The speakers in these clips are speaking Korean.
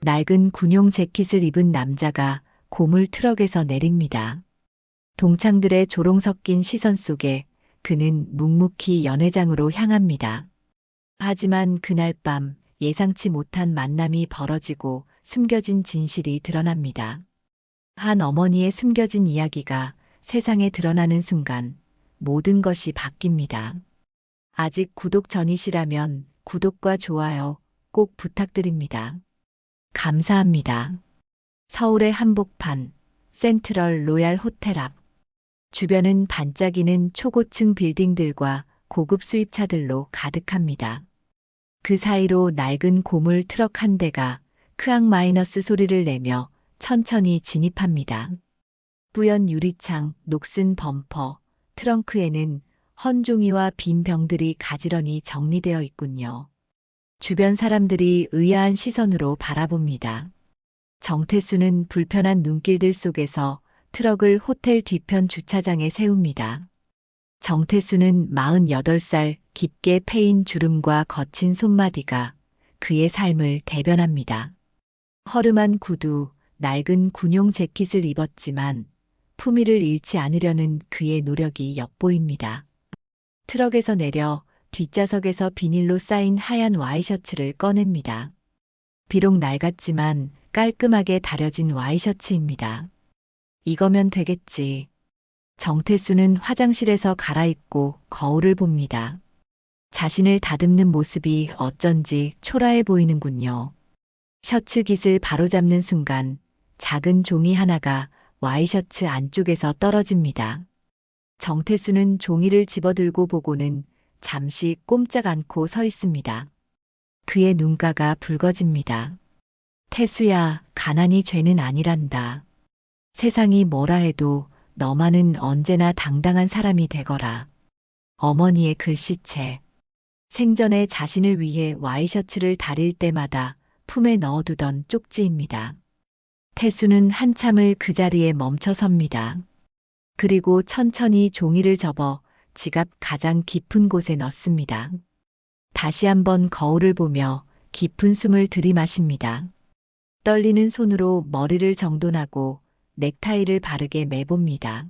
낡은 군용 재킷을 입은 남자가 고물 트럭에서 내립니다. 동창들의 조롱 섞인 시선 속에 그는 묵묵히 연회장으로 향합니다. 하지만 그날 밤 예상치 못한 만남이 벌어지고 숨겨진 진실이 드러납니다. 한 어머니의 숨겨진 이야기가 세상에 드러나는 순간 모든 것이 바뀝니다. 아직 구독 전이시라면 구독과 좋아요 꼭 부탁드립니다. 감사합니다. 서울의 한복판, 센트럴 로얄 호텔 앞. 주변은 반짝이는 초고층 빌딩들과 고급 수입차들로 가득합니다. 그 사이로 낡은 고물 트럭 한 대가 크악 마이너스 소리를 내며 천천히 진입합니다. 뿌연 유리창, 녹슨 범퍼, 트렁크에는 헌종이와 빈 병들이 가지런히 정리되어 있군요. 주변 사람들이 의아한 시선으로 바라봅니다. 정태수는 불편한 눈길들 속에서 트럭을 호텔 뒤편 주차장에 세웁니다. 정태수는 48살, 깊게 패인 주름과 거친 손마디가 그의 삶을 대변합니다. 허름한 구두, 낡은 군용 재킷을 입었지만 품위를 잃지 않으려는 그의 노력이 엿보입니다. 트럭에서 내려 뒷좌석에서 비닐로 쌓인 하얀 와이셔츠를 꺼냅니다. 비록 낡았지만 깔끔하게 다려진 와이셔츠입니다. 이거면 되겠지. 정태수는 화장실에서 갈아입고 거울을 봅니다. 자신을 다듬는 모습이 어쩐지 초라해 보이는군요. 셔츠 깃을 바로잡는 순간 작은 종이 하나가 와이셔츠 안쪽에서 떨어집니다. 정태수는 종이를 집어들고 보고는 잠시 꼼짝 않고 서 있습니다. 그의 눈가가 붉어집니다. 태수야, 가난이 죄는 아니란다. 세상이 뭐라 해도 너만은 언제나 당당한 사람이 되거라. 어머니의 글씨체. 생전에 자신을 위해 와이셔츠를 다릴 때마다 품에 넣어두던 쪽지입니다. 태수는 한참을 그 자리에 멈춰 섭니다. 그리고 천천히 종이를 접어 지갑 가장 깊은 곳에 넣습니다. 다시 한번 거울을 보며 깊은 숨을 들이마십니다. 떨리는 손으로 머리를 정돈하고 넥타이를 바르게 매봅니다.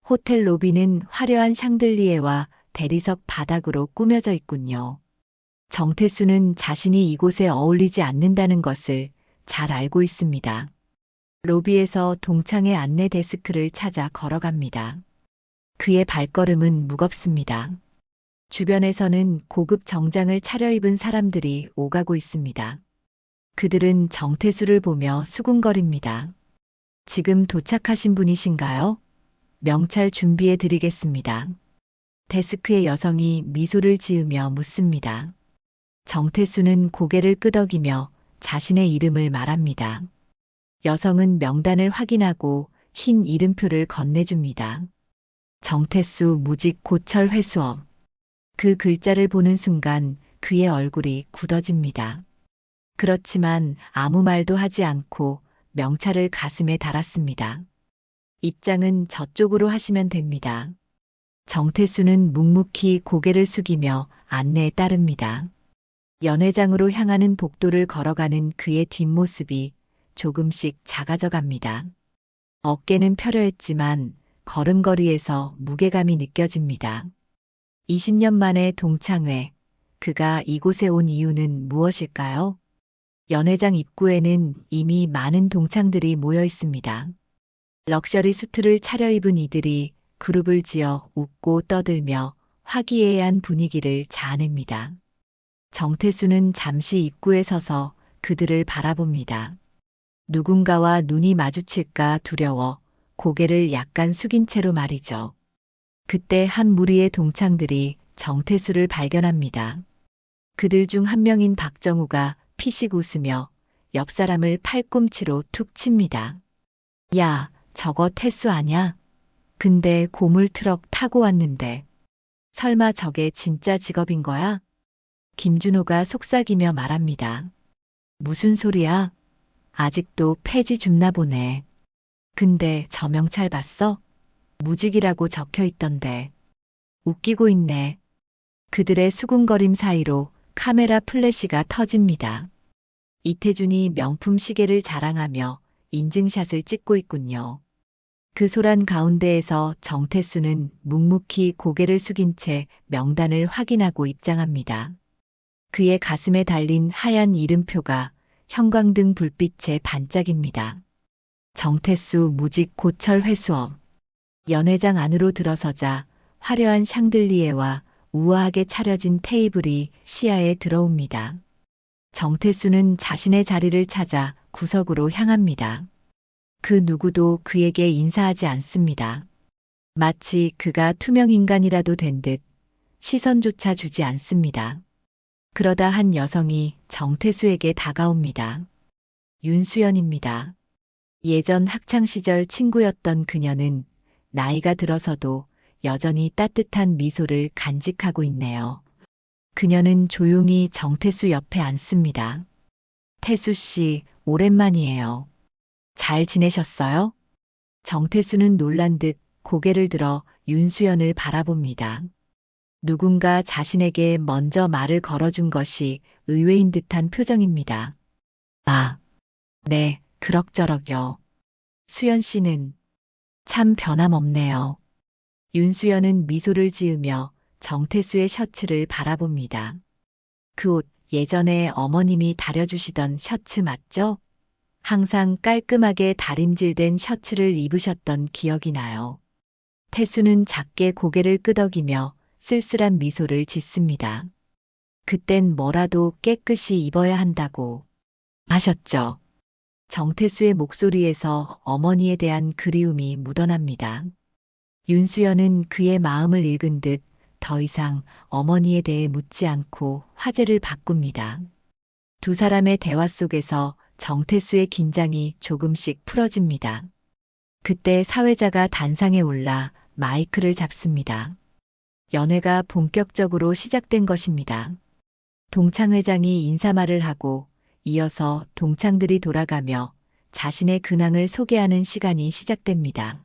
호텔 로비는 화려한 샹들리에와 대리석 바닥으로 꾸며져 있군요. 정태수는 자신이 이곳에 어울리지 않는다는 것을 잘 알고 있습니다. 로비에서 동창의 안내 데스크를 찾아 걸어갑니다. 그의 발걸음은 무겁습니다. 주변에서는 고급 정장을 차려입은 사람들이 오가고 있습니다. 그들은 정태수를 보며 수군거립니다. 지금 도착하신 분이신가요? 명찰 준비해 드리겠습니다. 데스크의 여성이 미소를 지으며 묻습니다. 정태수는 고개를 끄덕이며 자신의 이름을 말합니다. 여성은 명단을 확인하고 흰 이름표를 건네줍니다. 정태수 무직 고철 회수업. 그 글자를 보는 순간 그의 얼굴이 굳어집니다. 그렇지만 아무 말도 하지 않고 명찰을 가슴에 달았습니다. 입장은 저쪽으로 하시면 됩니다. 정태수는 묵묵히 고개를 숙이며 안내에 따릅니다. 연회장으로 향하는 복도를 걸어가는 그의 뒷모습이 조금씩 작아져 갑니다. 어깨는 펴려했지만 걸음걸이에서 무게감이 느껴집니다. 20년 만에 동창회, 그가 이곳에 온 이유는 무엇일까요? 연회장 입구에는 이미 많은 동창들이 모여 있습니다. 럭셔리 수트를 차려입은 이들이 그룹을 지어 웃고 떠들며 화기애애한 분위기를 자아냅니다. 정태수는 잠시 입구에 서서 그들을 바라봅니다. 누군가와 눈이 마주칠까 두려워 고개를 약간 숙인 채로 말이죠. 그때 한 무리의 동창들이 정태수를 발견합니다. 그들 중 한 명인 박정우가 피식 웃으며 옆 사람을 팔꿈치로 툭 칩니다. 야, 저거 태수 아냐? 근데 고물 트럭 타고 왔는데. 설마 저게 진짜 직업인 거야? 김준호가 속삭이며 말합니다. 무슨 소리야? 아직도 폐지 줍나 보네. 근데 저 명찰 봤어? 무직이라고 적혀 있던데. 웃기고 있네. 그들의 수군거림 사이로 카메라 플래시가 터집니다. 이태준이 명품 시계를 자랑하며 인증샷을 찍고 있군요. 그 소란 가운데에서 정태수는 묵묵히 고개를 숙인 채 명단을 확인하고 입장합니다. 그의 가슴에 달린 하얀 이름표가 형광등 불빛에 반짝입니다. 정태수 무직 고철 회수업. 연회장 안으로 들어서자 화려한 샹들리에와 우아하게 차려진 테이블이 시야에 들어옵니다. 정태수는 자신의 자리를 찾아 구석으로 향합니다. 그 누구도 그에게 인사하지 않습니다. 마치 그가 투명인간이라도 된 듯 시선조차 주지 않습니다. 그러다 한 여성이 정태수에게 다가옵니다. 윤수연입니다. 예전 학창시절 친구였던 그녀는 나이가 들어서도 여전히 따뜻한 미소를 간직하고 있네요. 그녀는 조용히 정태수 옆에 앉습니다. 태수 씨, 오랜만이에요. 잘 지내셨어요? 정태수는 놀란 듯 고개를 들어 윤수연을 바라봅니다. 누군가 자신에게 먼저 말을 걸어준 것이 의외인 듯한 표정입니다. 아, 네, 그럭저럭요. 수연 씨는 참 변함없네요. 윤수연은 미소를 지으며 정태수의 셔츠를 바라봅니다. 그 옷 예전에 어머님이 다려주시던 셔츠 맞죠? 항상 깔끔하게 다림질된 셔츠를 입으셨던 기억이 나요. 태수는 작게 고개를 끄덕이며 쓸쓸한 미소를 짓습니다. 그땐 뭐라도 깨끗이 입어야 한다고 하셨죠. 정태수의 목소리에서 어머니에 대한 그리움이 묻어납니다. 윤수연은 그의 마음을 읽은 듯 더 이상 어머니에 대해 묻지 않고 화제를 바꿉니다. 두 사람의 대화 속에서 정태수의 긴장이 조금씩 풀어집니다. 그때 사회자가 단상에 올라 마이크를 잡습니다. 연회가 본격적으로 시작된 것입니다. 동창 회장이 인사말을 하고 이어서 동창들이 돌아가며 자신의 근황을 소개하는 시간이 시작됩니다.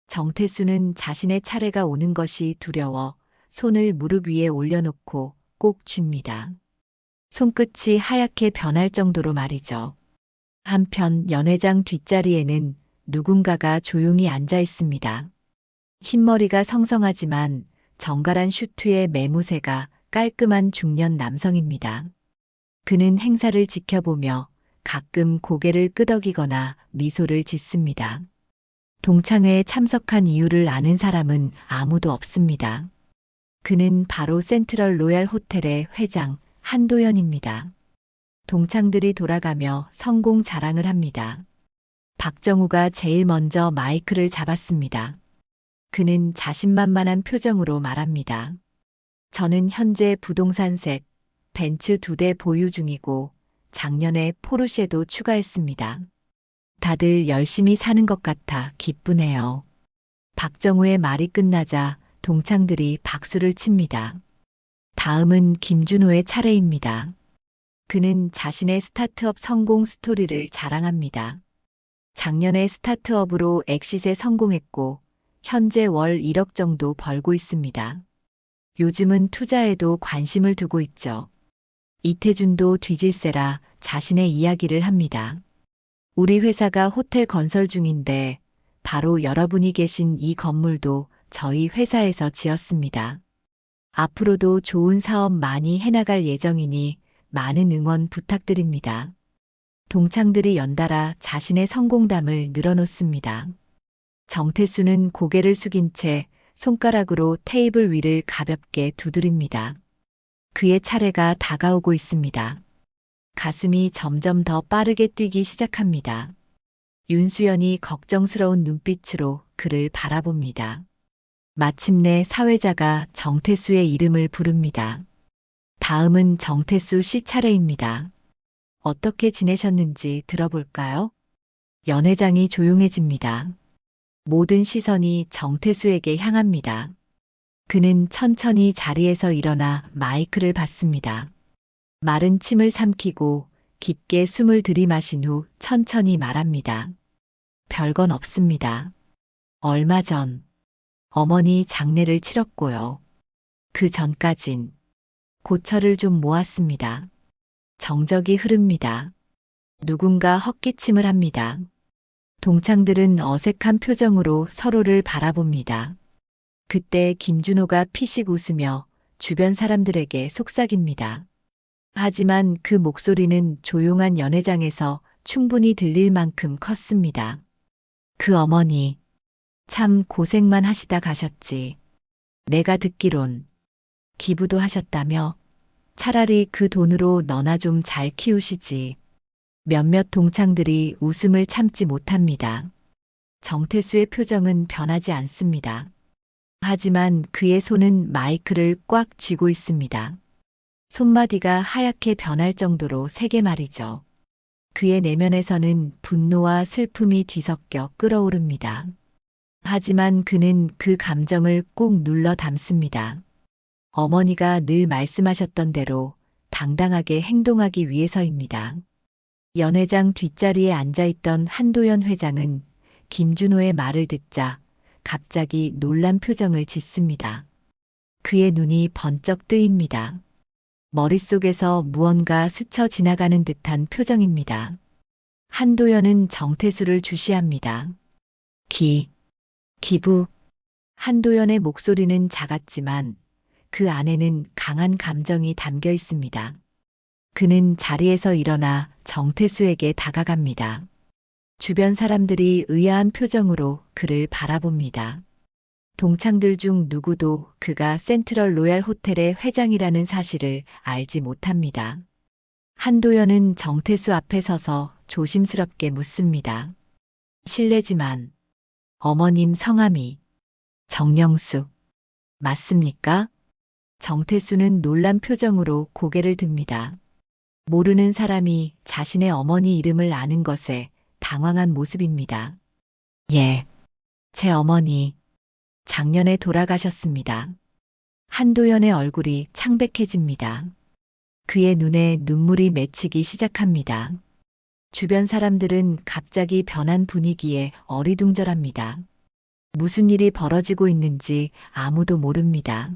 정태수는 자신의 차례가 오는 것이 두려워 손을 무릎 위에 올려놓고 꼭 쥡니다. 손끝이 하얗게 변할 정도로 말이죠. 한편 연회장 뒷자리에는 누군가가 조용히 앉아 있습니다. 흰머리가 성성하지만 정갈한 슈트에 매무새가 깔끔한 중년 남성입니다. 그는 행사를 지켜보며 가끔 고개를 끄덕이거나 미소를 짓습니다. 동창회에 참석한 이유를 아는 사람은 아무도 없습니다. 그는 바로 센트럴 로얄 호텔의 회장 한도연입니다. 동창들이 돌아가며 성공 자랑을 합니다. 박정우가 제일 먼저 마이크를 잡았습니다. 그는 자신만만한 표정으로 말합니다. 저는 현재 부동산색 벤츠 2대 보유 중이고 작년에 포르쉐도 추가했습니다. 다들 열심히 사는 것 같아 기쁘네요. 박정우의 말이 끝나자 동창들이 박수를 칩니다. 다음은 김준호의 차례입니다. 그는 자신의 스타트업 성공 스토리를 자랑합니다. 작년에 스타트업으로 엑싯에 성공했고 현재 월 1억 정도 벌고 있습니다. 요즘은 투자에도 관심을 두고 있죠. 이태준도 뒤질세라 자신의 이야기를 합니다. 우리 회사가 호텔 건설 중인데 바로 여러분이 계신 이 건물도 저희 회사에서 지었습니다. 앞으로도 좋은 사업 많이 해나갈 예정이니 많은 응원 부탁드립니다. 동창들이 연달아 자신의 성공담을 늘어놓습니다. 정태수는 고개를 숙인 채 손가락으로 테이블 위를 가볍게 두드립니다. 그의 차례가 다가오고 있습니다. 가슴이 점점 더 빠르게 뛰기 시작합니다. 윤수연이 걱정스러운 눈빛으로 그를 바라봅니다. 마침내 사회자가 정태수의 이름을 부릅니다. 다음은 정태수 씨 차례입니다. 어떻게 지내셨는지 들어볼까요? 연회장이 조용해집니다. 모든 시선이 정태수에게 향합니다. 그는 천천히 자리에서 일어나 마이크를 받습니다. 마른 침을 삼키고 깊게 숨을 들이마신 후 천천히 말합니다. 별건 없습니다. 얼마 전 어머니 장례를 치렀고요. 그 전까진 고철을 좀 모았습니다. 정적이 흐릅니다. 누군가 헛기침을 합니다. 동창들은 어색한 표정으로 서로를 바라봅니다. 그때 김준호가 피식 웃으며 주변 사람들에게 속삭입니다. 하지만 그 목소리는 조용한 연회장에서 충분히 들릴 만큼 컸습니다. 그 어머니, 참 고생만 하시다 가셨지. 내가 듣기론 기부도 하셨다며? 차라리 그 돈으로 너나 좀 잘 키우시지. 몇몇 동창들이 웃음을 참지 못합니다. 정태수의 표정은 변하지 않습니다. 하지만 그의 손은 마이크를 꽉 쥐고 있습니다. 손마디가 하얗게 변할 정도로 세게 말이죠. 그의 내면에서는 분노와 슬픔이 뒤섞여 끓어오릅니다. 하지만 그는 그 감정을 꾹 눌러 담습니다. 어머니가 늘 말씀하셨던 대로 당당하게 행동하기 위해서입니다. 연회장 뒷자리에 앉아있던 한도연 회장은 김준호의 말을 듣자 갑자기 놀란 표정을 짓습니다. 그의 눈이 번쩍 뜨입니다. 머릿속에서 무언가 스쳐 지나가는 듯한 표정입니다. 한도연은 정태수를 주시합니다. 기부. 한도연의 목소리는 작았지만 그 안에는 강한 감정이 담겨 있습니다. 그는 자리에서 일어나 정태수에게 다가갑니다. 주변 사람들이 의아한 표정으로 그를 바라봅니다. 동창들 중 누구도 그가 센트럴 로얄 호텔의 회장이라는 사실을 알지 못합니다. 한도연은 정태수 앞에 서서 조심스럽게 묻습니다. 실례지만 어머님 성함이 정영숙 맞습니까? 정태수는 놀란 표정으로 고개를 듭니다. 모르는 사람이 자신의 어머니 이름을 아는 것에 당황한 모습입니다. 예, 제 어머니 작년에 돌아가셨습니다. 한도연의 얼굴이 창백해집니다. 그의 눈에 눈물이 맺히기 시작합니다. 주변 사람들은 갑자기 변한 분위기에 어리둥절합니다. 무슨 일이 벌어지고 있는지 아무도 모릅니다.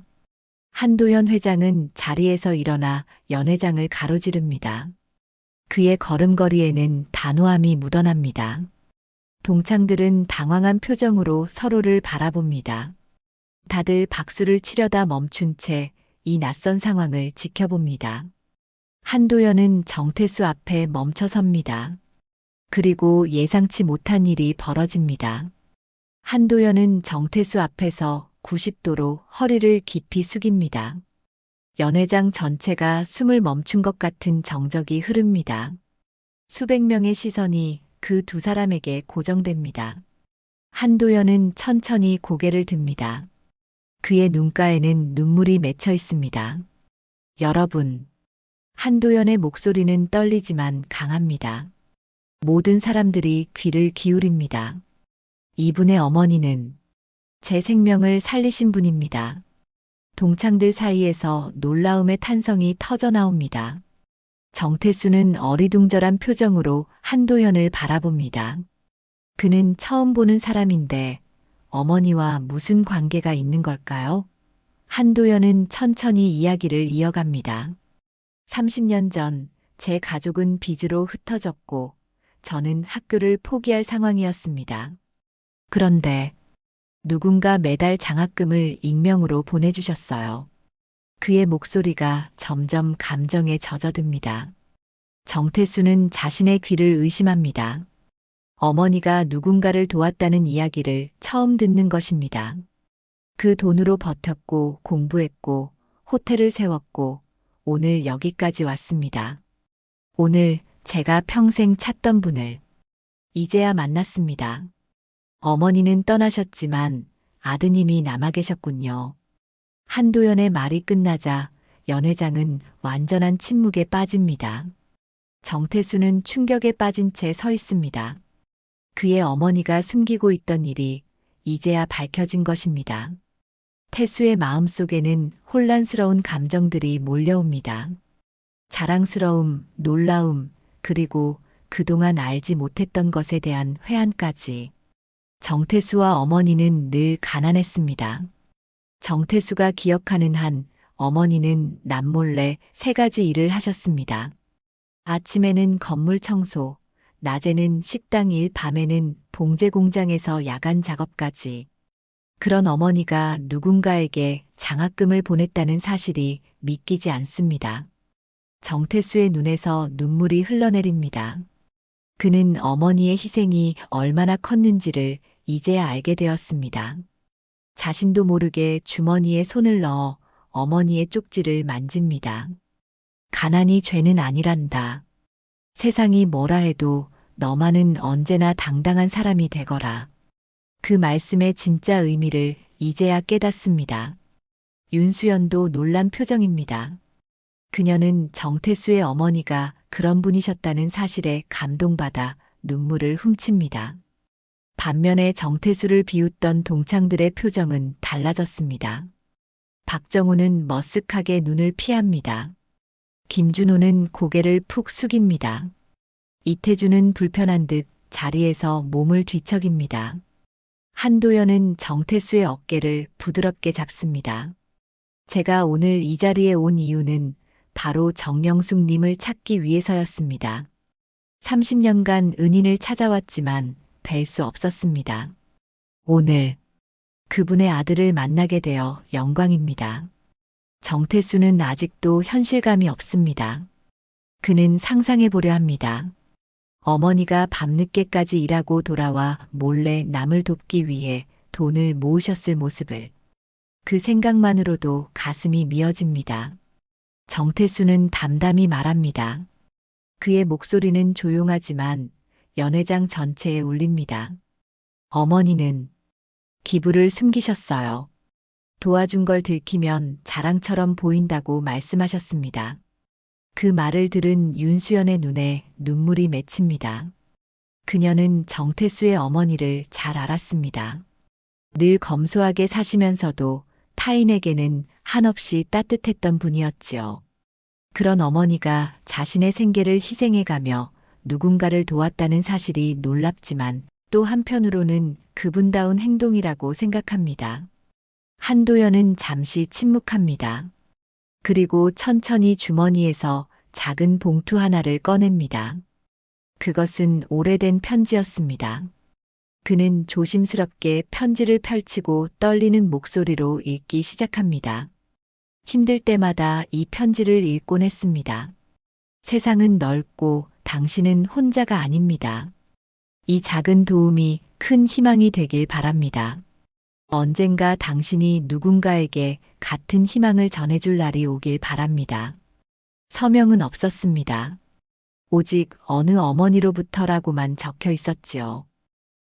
한도연 회장은 자리에서 일어나 연회장을 가로지릅니다. 그의 걸음걸이에는 단호함이 묻어납니다. 동창들은 당황한 표정으로 서로를 바라봅니다. 다들 박수를 치려다 멈춘 채 이 낯선 상황을 지켜봅니다. 한도연은 정태수 앞에 멈춰섭니다. 그리고 예상치 못한 일이 벌어집니다. 한도연은 정태수 앞에서 90도로 허리를 깊이 숙입니다. 연회장 전체가 숨을 멈춘 것 같은 정적이 흐릅니다. 수백 명의 시선이 그 두 사람에게 고정됩니다. 한도연은 천천히 고개를 듭니다. 그의 눈가에는 눈물이 맺혀 있습니다. 여러분, 한도연의 목소리는 떨리지만 강합니다. 모든 사람들이 귀를 기울입니다. 이분의 어머니는 제 생명을 살리신 분입니다. 동창들 사이에서 놀라움의 탄성이 터져 나옵니다. 정태수는 어리둥절한 표정으로 한도연을 바라봅니다. 그는 처음 보는 사람인데 어머니와 무슨 관계가 있는 걸까요? 한도연은 천천히 이야기를 이어갑니다. 30년 전 제 가족은 빚으로 흩어졌고 저는 학교를 포기할 상황이었습니다. 그런데 누군가 매달 장학금을 익명으로 보내주셨어요. 그의 목소리가 점점 감정에 젖어듭니다. 정태수는 자신의 귀를 의심합니다. 어머니가 누군가를 도왔다는 이야기를 처음 듣는 것입니다. 그 돈으로 버텼고 공부했고 호텔을 세웠고 오늘 여기까지 왔습니다. 오늘 제가 평생 찾던 분을 이제야 만났습니다. 어머니는 떠나셨지만 아드님이 남아 계셨군요. 한도연의 말이 끝나자 연회장은 완전한 침묵에 빠집니다. 정태수는 충격에 빠진 채 서 있습니다. 그의 어머니가 숨기고 있던 일이 이제야 밝혀진 것입니다. 태수의 마음속에는 혼란스러운 감정들이 몰려옵니다. 자랑스러움, 놀라움, 그리고 그동안 알지 못했던 것에 대한 회한까지. 정태수와 어머니는 늘 가난했습니다. 정태수가 기억하는 한 어머니는 남몰래 3가지 일을 하셨습니다. 아침에는 건물 청소, 낮에는 식당 일, 밤에는 봉제 공장에서 야간 작업까지. 그런 어머니가 누군가에게 장학금을 보냈다는 사실이 믿기지 않습니다. 정태수의 눈에서 눈물이 흘러내립니다. 그는 어머니의 희생이 얼마나 컸는지를 이제야 알게 되었습니다. 자신도 모르게 주머니에 손을 넣어 어머니의 쪽지를 만집니다. 가난이 죄는 아니란다. 세상이 뭐라 해도 너만은 언제나 당당한 사람이 되거라. 그 말씀의 진짜 의미를 이제야 깨닫습니다. 윤수연도 놀란 표정입니다. 그녀는 정태수의 어머니가 그런 분이셨다는 사실에 감동받아 눈물을 훔칩니다. 반면에 정태수를 비웃던 동창들의 표정은 달라졌습니다. 박정우는 머쓱하게 눈을 피합니다. 김준호는 고개를 푹 숙입니다. 이태주는 불편한 듯 자리에서 몸을 뒤척입니다. 한도연은 정태수의 어깨를 부드럽게 잡습니다. 제가 오늘 이 자리에 온 이유는 바로 정영숙님을 찾기 위해서였습니다. 30년간 은인을 찾아왔지만 뵐 수 없었습니다. 오늘 그분의 아들을 만나게 되어 영광입니다. 정태수는 아직도 현실감이 없습니다. 그는 상상해 보려 합니다. 어머니가 밤늦게까지 일하고 돌아와 몰래 남을 돕기 위해 돈을 모으셨을 모습을. 그 생각만으로도 가슴이 미어집니다. 정태수는 담담히 말합니다. 그의 목소리는 조용하지만 연회장 전체에 울립니다. 어머니는 기부를 숨기셨어요. 도와준 걸 들키면 자랑처럼 보인다고 말씀하셨습니다. 그 말을 들은 윤수연의 눈에 눈물이 맺힙니다. 그녀는 정태수의 어머니를 잘 알았습니다. 늘 검소하게 사시면서도 타인에게는 한없이 따뜻했던 분이었지요. 그런 어머니가 자신의 생계를 희생해가며 누군가를 도왔다는 사실이 놀랍지만 또 한편으로는 그분다운 행동이라고 생각합니다. 한도연은 잠시 침묵합니다. 그리고 천천히 주머니에서 작은 봉투 하나를 꺼냅니다. 그것은 오래된 편지였습니다. 그는 조심스럽게 편지를 펼치고 떨리는 목소리로 읽기 시작합니다. 힘들 때마다 이 편지를 읽곤 했습니다. 세상은 넓고 당신은 혼자가 아닙니다. 이 작은 도움이 큰 희망이 되길 바랍니다. 언젠가 당신이 누군가에게 같은 희망을 전해줄 날이 오길 바랍니다. 서명은 없었습니다. 오직 어느 어머니로부터라고만 적혀 있었지요.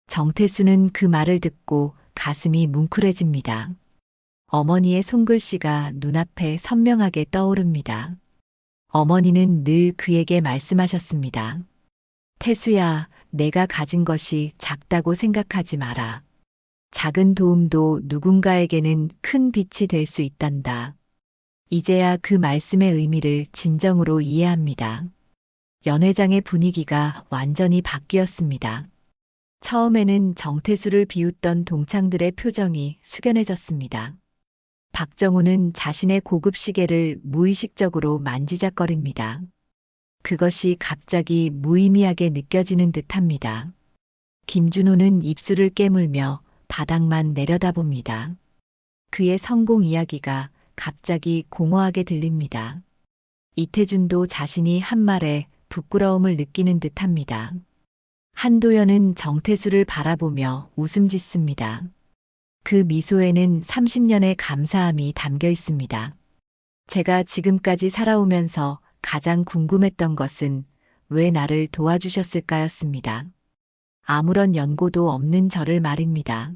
정태수는 그 말을 듣고 가슴이 뭉클해집니다. 어머니의 손글씨가 눈앞에 선명하게 떠오릅니다. 어머니는 늘 그에게 말씀하셨습니다. 태수야, 내가 가진 것이 작다고 생각하지 마라. 작은 도움도 누군가에게는 큰 빛이 될 수 있단다. 이제야 그 말씀의 의미를 진정으로 이해합니다. 연회장의 분위기가 완전히 바뀌었습니다. 처음에는 정태수를 비웃던 동창들의 표정이 숙연해졌습니다. 박정우는 자신의 고급 시계를 무의식적으로 만지작거립니다. 그것이 갑자기 무의미하게 느껴지는 듯합니다. 김준호는 입술을 깨물며 바닥만 내려다봅니다. 그의 성공 이야기가 갑자기 공허하게 들립니다. 이태준도 자신이 한 말에 부끄러움을 느끼는 듯합니다. 한도연은 정태수를 바라보며 웃음 짓습니다. 그 미소에는 30년의 감사함이 담겨 있습니다. 제가 지금까지 살아오면서 가장 궁금했던 것은 왜 나를 도와주셨을까였습니다. 아무런 연고도 없는 저를 말입니다.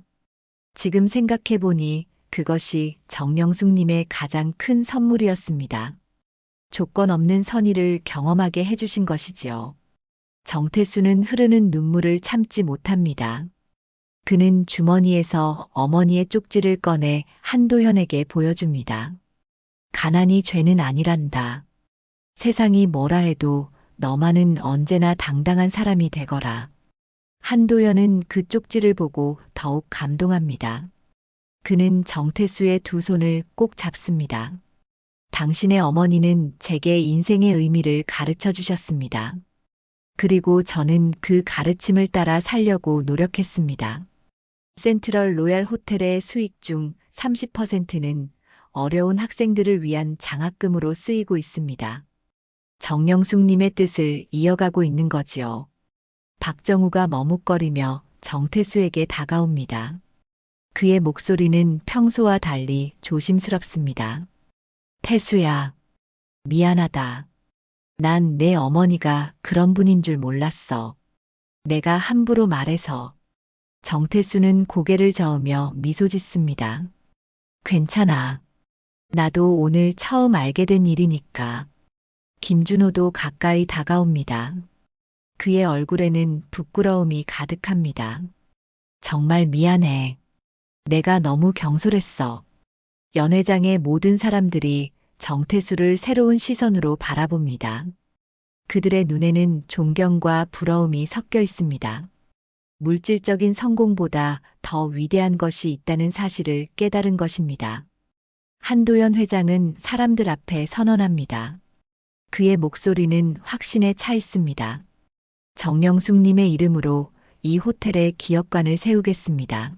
지금 생각해보니 그것이 정영숙님의 가장 큰 선물이었습니다. 조건 없는 선의를 경험하게 해주신 것이지요. 정태수는 흐르는 눈물을 참지 못합니다. 그는 주머니에서 어머니의 쪽지를 꺼내 한도현에게 보여줍니다. 가난이 죄는 아니란다. 세상이 뭐라 해도 너만은 언제나 당당한 사람이 되거라. 한도현은 그 쪽지를 보고 더욱 감동합니다. 그는 정태수의 두 손을 꼭 잡습니다. 당신의 어머니는 제게 인생의 의미를 가르쳐 주셨습니다. 그리고 저는 그 가르침을 따라 살려고 노력했습니다. 센트럴 로얄 호텔의 수익 중 30%는 어려운 학생들을 위한 장학금으로 쓰이고 있습니다. 정영숙님의 뜻을 이어가고 있는 거지요. 박정우가 머뭇거리며 정태수에게 다가옵니다. 그의 목소리는 평소와 달리 조심스럽습니다. 태수야, 미안하다. 난 내 어머니가 그런 분인 줄 몰랐어. 내가 함부로 말해서. 정태수는 고개를 저으며 미소 짓습니다. 괜찮아. 나도 오늘 처음 알게 된 일이니까. 김준호도 가까이 다가옵니다. 그의 얼굴에는 부끄러움이 가득합니다. 정말 미안해. 내가 너무 경솔했어. 연회장의 모든 사람들이 정태수를 새로운 시선으로 바라봅니다. 그들의 눈에는 존경과 부러움이 섞여 있습니다. 물질적인 성공보다 더 위대한 것이 있다는 사실을 깨달은 것입니다. 한도연 회장은 사람들 앞에 선언합니다. 그의 목소리는 확신에 차 있습니다. 정영숙님의 이름으로 이 호텔의 기업관을 세우겠습니다.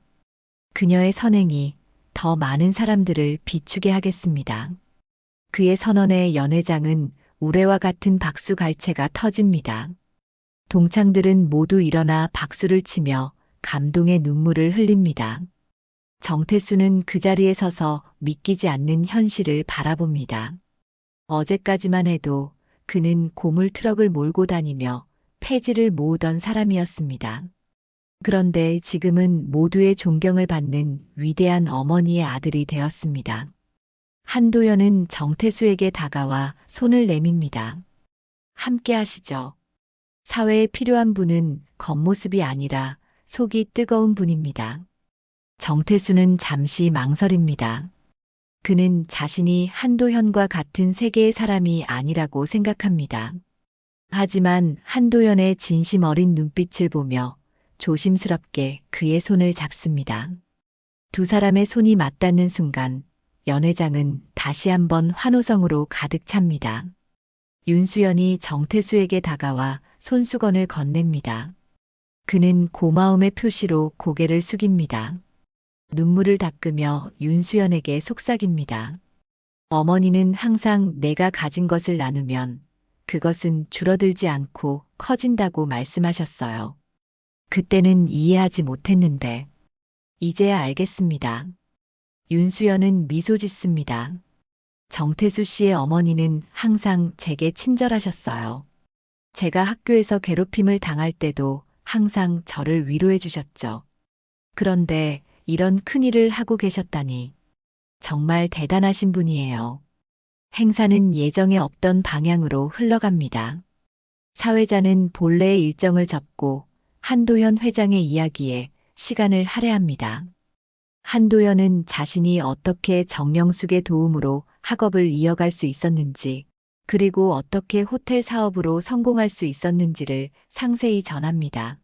그녀의 선행이 더 많은 사람들을 비추게 하겠습니다. 그의 선언에 연회장은 우레와 같은 박수갈채가 터집니다. 동창들은 모두 일어나 박수를 치며 감동의 눈물을 흘립니다. 정태수는 그 자리에 서서 믿기지 않는 현실을 바라봅니다. 어제까지만 해도 그는 고물 트럭을 몰고 다니며 폐지를 모으던 사람이었습니다. 그런데 지금은 모두의 존경을 받는 위대한 어머니의 아들이 되었습니다. 한도연은 정태수에게 다가와 손을 내밉니다. 함께 하시죠. 사회에 필요한 분은 겉모습이 아니라 속이 뜨거운 분입니다. 정태수는 잠시 망설입니다. 그는 자신이 한도현과 같은 세계의 사람이 아니라고 생각합니다. 하지만 한도연의 진심 어린 눈빛을 보며 조심스럽게 그의 손을 잡습니다. 두 사람의 손이 맞닿는 순간 연회장은 다시 한번 환호성으로 가득 찹니다. 윤수연이 정태수에게 다가와 손수건을 건넵니다. 그는 고마움의 표시로 고개를 숙입니다. 눈물을 닦으며 윤수연에게 속삭입니다. 어머니는 항상 내가 가진 것을 나누면 그것은 줄어들지 않고 커진다고 말씀하셨어요. 그때는 이해하지 못했는데 이제야 알겠습니다. 윤수연은 미소 짓습니다. 정태수 씨의 어머니는 항상 제게 친절하셨어요. 제가 학교에서 괴롭힘을 당할 때도 항상 저를 위로해 주셨죠. 그런데 이런 큰일을 하고 계셨다니 정말 대단하신 분이에요. 행사는 예정에 없던 방향으로 흘러갑니다. 사회자는 본래의 일정을 접고 한도연 회장의 이야기에 시간을 할애합니다. 한도연은 자신이 어떻게 정영숙의 도움으로 학업을 이어갈 수 있었는지, 그리고 어떻게 호텔 사업으로 성공할 수 있었는지를 상세히 전합니다.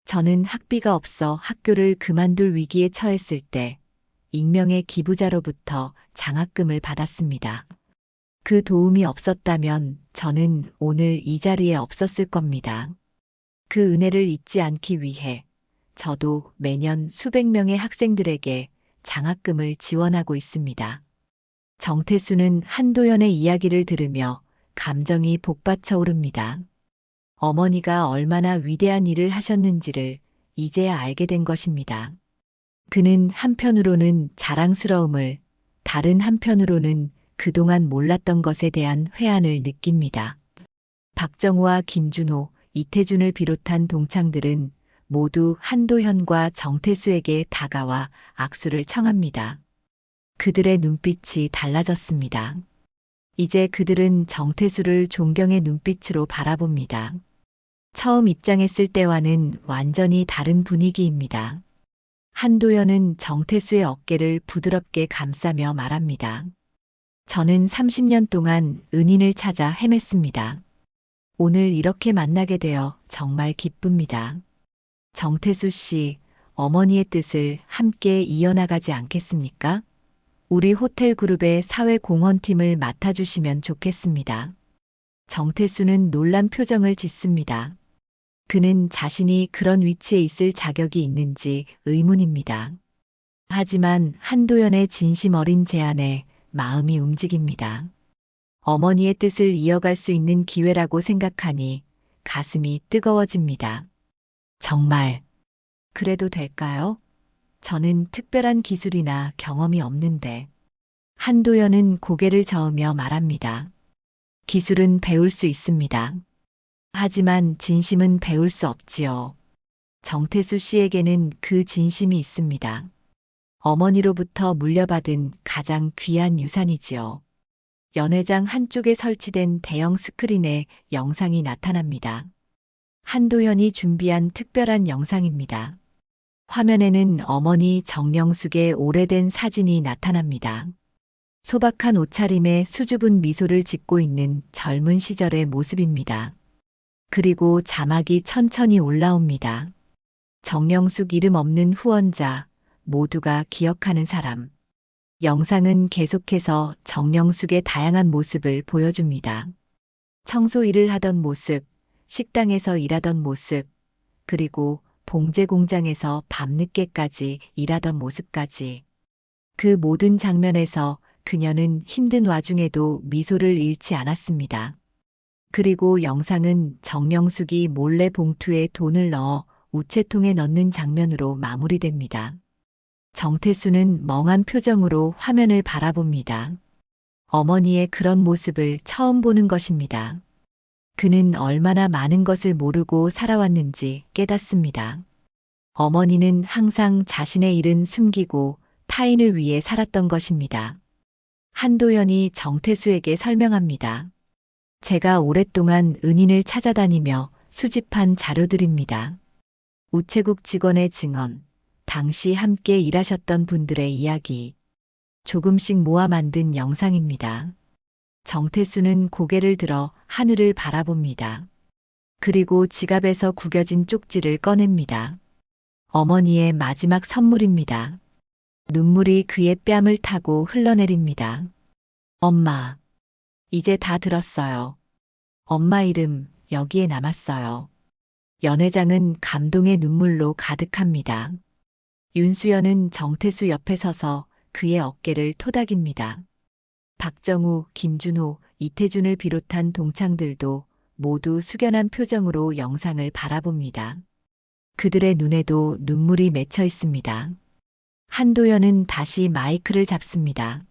저는 학비가 없어 학교를 그만둘 위기에 처했을 때 익명의 기부자로부터 장학금을 받았습니다. 그 도움이 없었다면 저는 오늘 이 자리에 없었을 겁니다. 그 은혜를 잊지 않기 위해 저도 매년 수백 명의 학생들에게 장학금을 지원하고 있습니다. 정태수는 한도연의 이야기를 들으며 감정이 복받쳐 오릅니다. 어머니가 얼마나 위대한 일을 하셨는지를 이제야 알게 된 것입니다. 그는 한편으로는 자랑스러움을, 다른 한편으로는 그동안 몰랐던 것에 대한 회한을 느낍니다. 박정우와 김준호, 이태준을 비롯한 동창들은 모두 한도현과 정태수에게 다가와 악수를 청합니다. 그들의 눈빛이 달라졌습니다. 이제 그들은 정태수를 존경의 눈빛으로 바라봅니다. 처음 입장했을 때와는 완전히 다른 분위기입니다. 한도연은 정태수의 어깨를 부드럽게 감싸며 말합니다. 저는 30년 동안 은인을 찾아 헤맸습니다. 오늘 이렇게 만나게 되어 정말 기쁩니다. 정태수 씨, 어머니의 뜻을 함께 이어나가지 않겠습니까? 우리 호텔 그룹의 사회공헌팀을 맡아주시면 좋겠습니다. 정태수는 놀란 표정을 짓습니다. 그는 자신이 그런 위치에 있을 자격이 있는지 의문입니다. 하지만 한도연의 진심 어린 제안에 마음이 움직입니다. 어머니의 뜻을 이어갈 수 있는 기회라고 생각하니 가슴이 뜨거워집니다. 정말 그래도 될까요? 저는 특별한 기술이나 경험이 없는데. 한도연은 고개를 저으며 말합니다. 기술은 배울 수 있습니다. 하지만 진심은 배울 수 없지요. 정태수 씨에게는 그 진심이 있습니다. 어머니로부터 물려받은 가장 귀한 유산이지요. 연회장 한쪽에 설치된 대형 스크린에 영상이 나타납니다. 한도연이 준비한 특별한 영상입니다. 화면에는 어머니 정영숙의 오래된 사진이 나타납니다. 소박한 옷차림에 수줍은 미소를 짓고 있는 젊은 시절의 모습입니다. 그리고 자막이 천천히 올라옵니다. 정영숙 이름 없는 후원자, 모두가 기억하는 사람. 영상은 계속해서 정영숙의 다양한 모습을 보여줍니다. 청소 일을 하던 모습, 식당에서 일하던 모습, 그리고 봉제 공장에서 밤늦게까지 일하던 모습까지. 그 모든 장면에서 그녀는 힘든 와중에도 미소를 잃지 않았습니다. 그리고 영상은 정영숙이 몰래 봉투에 돈을 넣어 우체통에 넣는 장면으로 마무리됩니다. 정태수는 멍한 표정으로 화면을 바라봅니다. 어머니의 그런 모습을 처음 보는 것입니다. 그는 얼마나 많은 것을 모르고 살아왔는지 깨닫습니다. 어머니는 항상 자신의 일은 숨기고 타인을 위해 살았던 것입니다. 한도연이 정태수에게 설명합니다. 제가 오랫동안 은인을 찾아다니며 수집한 자료들입니다. 우체국 직원의 증언, 당시 함께 일하셨던 분들의 이야기, 조금씩 모아 만든 영상입니다. 정태수는 고개를 들어 하늘을 바라봅니다. 그리고 지갑에서 구겨진 쪽지를 꺼냅니다. 어머니의 마지막 선물입니다. 눈물이 그의 뺨을 타고 흘러내립니다. 엄마, 이제 다 들었어요. 엄마 이름 여기에 남았어요. 연회장은 감동의 눈물로 가득합니다. 윤수연은 정태수 옆에 서서 그의 어깨를 토닥입니다. 박정우, 김준호, 이태준을 비롯한 동창들도 모두 숙연한 표정으로 영상을 바라봅니다. 그들의 눈에도 눈물이 맺혀 있습니다. 한도연은 다시 마이크를 잡습니다.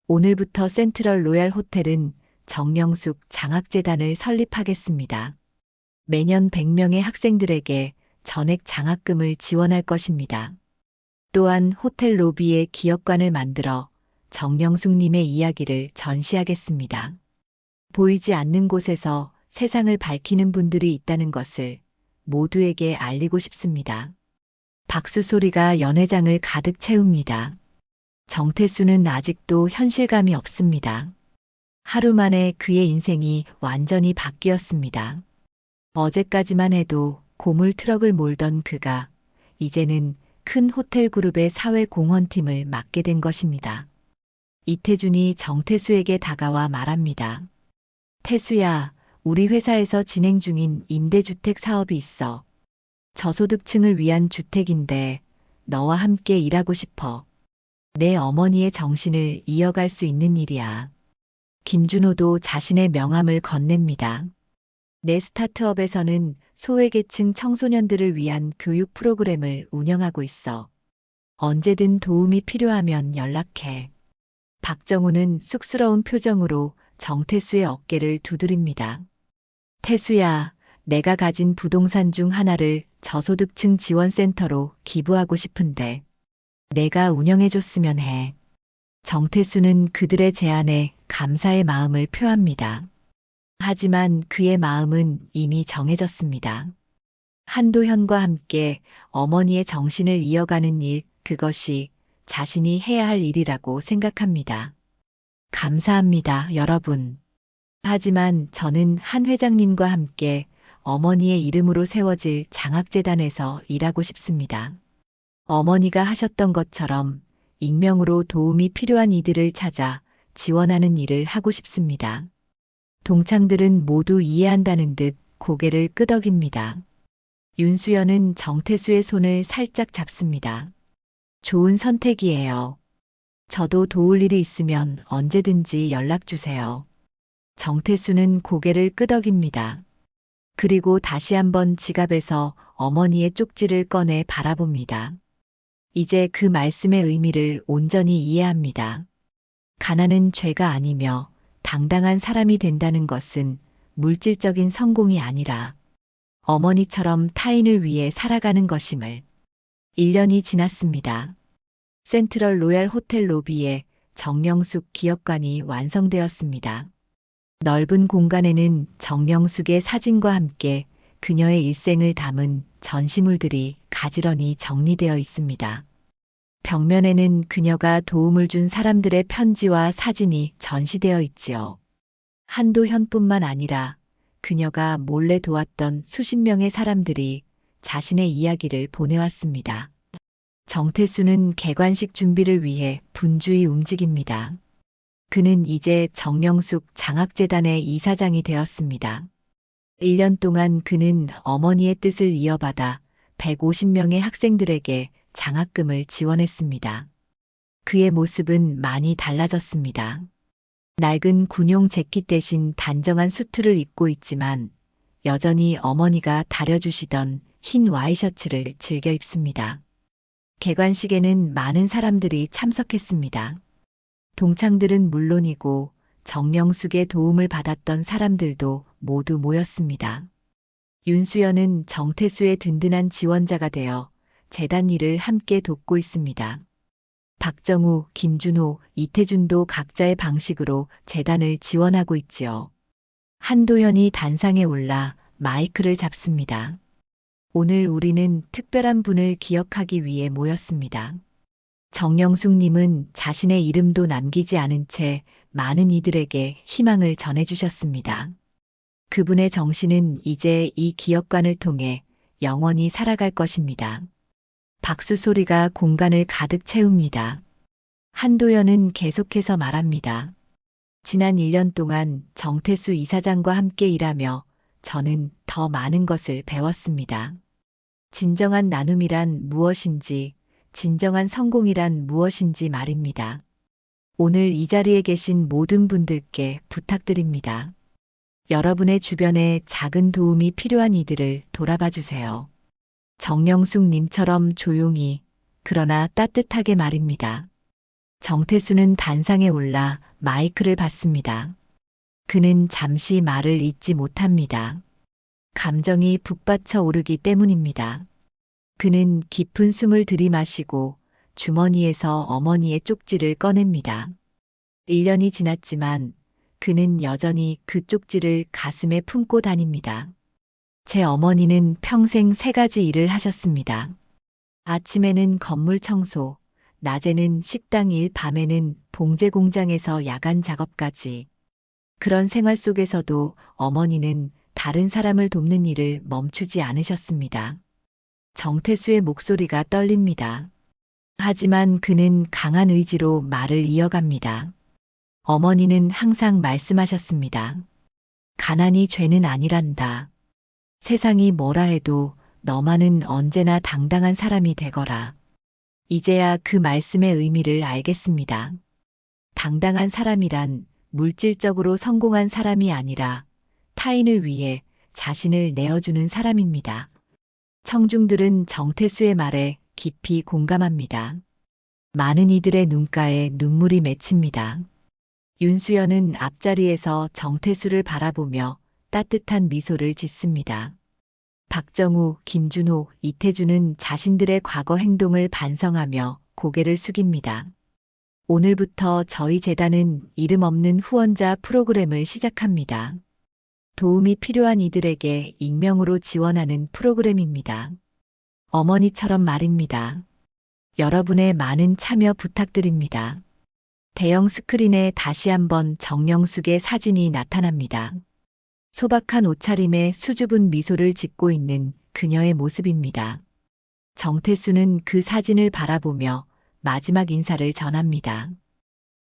오늘부터 센트럴 로얄 호텔은 정영숙 장학재단을 설립하겠습니다. 매년 100명의 학생들에게 전액 장학금을 지원할 것입니다. 또한 호텔 로비에 기업관을 만들어 정영숙님의 이야기를 전시하겠습니다. 보이지 않는 곳에서 세상을 밝히는 분들이 있다는 것을 모두에게 알리고 싶습니다. 박수 소리가 연회장을 가득 채웁니다. 정태수는 아직도 현실감이 없습니다. 하루 만에 그의 인생이 완전히 바뀌었습니다. 어제까지만 해도 고물 트럭을 몰던 그가 이제는 큰 호텔 그룹의 사회공헌팀을 맡게 된 것입니다. 이태준이 정태수에게 다가와 말합니다. 태수야, 우리 회사에서 진행 중인 임대주택 사업이 있어. 저소득층을 위한 주택인데 너와 함께 일하고 싶어. 내 어머니의 정신을 이어갈 수 있는 일이야. 김준호도 자신의 명함을 건넵니다. 내 스타트업에서는 소외계층 청소년들을 위한 교육 프로그램을 운영하고 있어. 언제든 도움이 필요하면 연락해. 박정우는 쑥스러운 표정으로 정태수의 어깨를 두드립니다. 태수야, 내가 가진 부동산 중 하나를 저소득층 지원센터로 기부하고 싶은데 내가 운영해줬으면 해. 정태수는 그들의 제안에 감사의 마음을 표합니다. 하지만 그의 마음은 이미 정해졌습니다. 한도현과 함께 어머니의 정신을 이어가는 일, 그것이 자신이 해야 할 일이라고 생각합니다. 감사합니다, 여러분. 하지만 저는 한 회장님과 함께 어머니의 이름으로 세워질 장학재단에서 일하고 싶습니다. 어머니가 하셨던 것처럼 익명으로 도움이 필요한 이들을 찾아 지원하는 일을 하고 싶습니다. 동창들은 모두 이해한다는 듯 고개를 끄덕입니다. 윤수연은 정태수의 손을 살짝 잡습니다. 좋은 선택이에요. 저도 도울 일이 있으면 언제든지 연락 주세요. 정태수는 고개를 끄덕입니다. 그리고 다시 한번 지갑에서 어머니의 쪽지를 꺼내 바라봅니다. 이제 그 말씀의 의미를 온전히 이해합니다. 가난은 죄가 아니며 당당한 사람이 된다는 것은 물질적인 성공이 아니라 어머니처럼 타인을 위해 살아가는 것임을. 1년이 지났습니다. 센트럴 로얄 호텔 로비에 정영숙 기업관이 완성되었습니다. 넓은 공간에는 정영숙의 사진과 함께 그녀의 일생을 담은 전시물들이 가지런히 정리되어 있습니다. 벽면에는 그녀가 도움을 준 사람들의 편지와 사진이 전시되어 있지요. 한도현뿐만 아니라 그녀가 몰래 도왔던 수십 명의 사람들이 자신의 이야기를 보내왔습니다. 정태수는 개관식 준비를 위해 분주히 움직입니다. 그는 이제 정영숙 장학재단의 이사장이 되었습니다. 1년 동안 그는 어머니의 뜻을 이어받아 150명의 학생들에게 장학금을 지원했습니다. 그의 모습은 많이 달라졌습니다. 낡은 군용 재킷 대신 단정한 수트를 입고 있지만 여전히 어머니가 다려주시던 흰 와이셔츠를 즐겨 입습니다. 개관식에는 많은 사람들이 참석했습니다. 동창들은 물론이고 정영숙의 도움을 받았던 사람들도 모두 모였습니다. 윤수연은 정태수의 든든한 지원자가 되어 재단 일을 함께 돕고 있습니다. 박정우, 김준호, 이태준도 각자의 방식으로 재단을 지원하고 있지요. 한도현이 단상에 올라 마이크를 잡습니다. 오늘 우리는 특별한 분을 기억하기 위해 모였습니다. 정영숙님은 자신의 이름도 남기지 않은 채 많은 이들에게 희망을 전해주셨습니다. 그분의 정신은 이제 이 기업관을 통해 영원히 살아갈 것입니다. 박수 소리가 공간을 가득 채웁니다. 한도연은 계속해서 말합니다. 지난 1년 동안 정태수 이사장과 함께 일하며 저는 더 많은 것을 배웠습니다. 진정한 나눔이란 무엇인지, 진정한 성공이란 무엇인지 말입니다. 오늘 이 자리에 계신 모든 분들께 부탁드립니다. 여러분의 주변에 작은 도움이 필요한 이들을 돌아봐 주세요. 정영숙 님처럼 조용히, 그러나 따뜻하게 말입니다. 정태수는 단상에 올라 마이크를 받습니다. 그는 잠시 말을 잇지 못합니다. 감정이 북받쳐 오르기 때문입니다. 그는 깊은 숨을 들이마시고 주머니에서 어머니의 쪽지를 꺼냅니다. 1년이 지났지만 그는 여전히 그 쪽지를 가슴에 품고 다닙니다. 제 어머니는 평생 3가지 일을 하셨습니다. 아침에는 건물 청소, 낮에는 식당 일, 밤에는 봉제 공장에서 야간 작업까지. 그런 생활 속에서도 어머니는 다른 사람을 돕는 일을 멈추지 않으셨습니다. 정태수의 목소리가 떨립니다. 하지만 그는 강한 의지로 말을 이어갑니다. 어머니는 항상 말씀하셨습니다. 가난이 죄는 아니란다. 세상이 뭐라 해도 너만은 언제나 당당한 사람이 되거라. 이제야 그 말씀의 의미를 알겠습니다. 당당한 사람이란 물질적으로 성공한 사람이 아니라 타인을 위해 자신을 내어주는 사람입니다. 청중들은 정태수의 말에 깊이 공감합니다. 많은 이들의 눈가에 눈물이 맺힙니다. 윤수연은 앞자리에서 정태수를 바라보며 따뜻한 미소를 짓습니다. 박정우, 김준호, 이태준은 자신들의 과거 행동을 반성하며 고개를 숙입니다. 오늘부터 저희 재단은 이름 없는 후원자 프로그램을 시작합니다. 도움이 필요한 이들에게 익명으로 지원하는 프로그램입니다. 어머니처럼 말입니다. 여러분의 많은 참여 부탁드립니다. 대형 스크린에 다시 한번 정영숙의 사진이 나타납니다. 소박한 옷차림에 수줍은 미소를 짓고 있는 그녀의 모습입니다. 정태수는 그 사진을 바라보며 마지막 인사를 전합니다.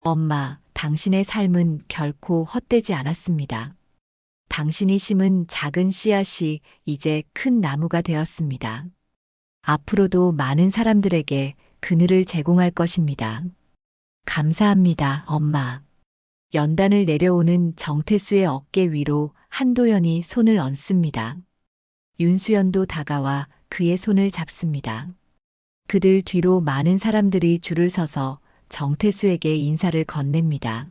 엄마, 당신의 삶은 결코 헛되지 않았습니다. 당신이 심은 작은 씨앗이 이제 큰 나무가 되었습니다. 앞으로도 많은 사람들에게 그늘을 제공할 것입니다. 감사합니다, 엄마. 연단을 내려오는 정태수의 어깨 위로 한도연이 손을 얹습니다. 윤수연도 다가와 그의 손을 잡습니다. 그들 뒤로 많은 사람들이 줄을 서서 정태수에게 인사를 건넵니다.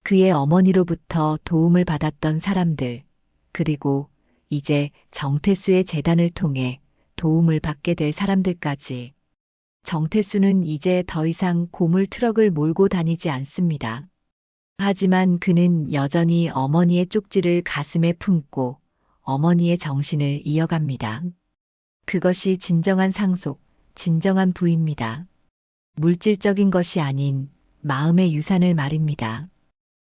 그의 어머니로부터 도움을 받았던 사람들, 그리고 이제 정태수의 재단을 통해 도움을 받게 될 사람들까지. 정태수는 이제 더 이상 고물 트럭을 몰고 다니지 않습니다. 하지만 그는 여전히 어머니의 쪽지를 가슴에 품고 어머니의 정신을 이어갑니다. 그것이 진정한 상속, 진정한 부입니다. 물질적인 것이 아닌 마음의 유산을 말입니다.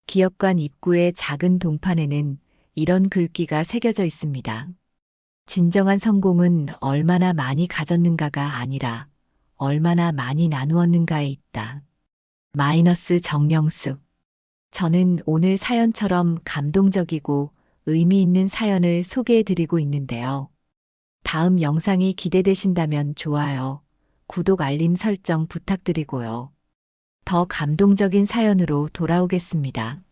기업관 입구의 작은 동판에는 이런 글귀가 새겨져 있습니다. 진정한 성공은 얼마나 많이 가졌는가가 아니라 얼마나 많이 나누었는가에 있다. 마이너스 정영숙. 저는 오늘 사연처럼 감동적이고 의미 있는 사연을 소개해 드리고 있는데요. 다음 영상이 기대되신다면 좋아요, 구독 알림 설정 부탁드리고요. 더 감동적인 사연으로 돌아오겠습니다.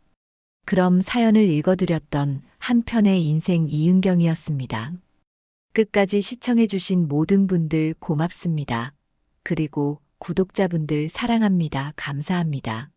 그럼 사연을 읽어드렸던 한편의 인생 이은경이었습니다. 끝까지 시청해주신 모든 분들 고맙습니다. 그리고 구독자분들 사랑합니다. 감사합니다.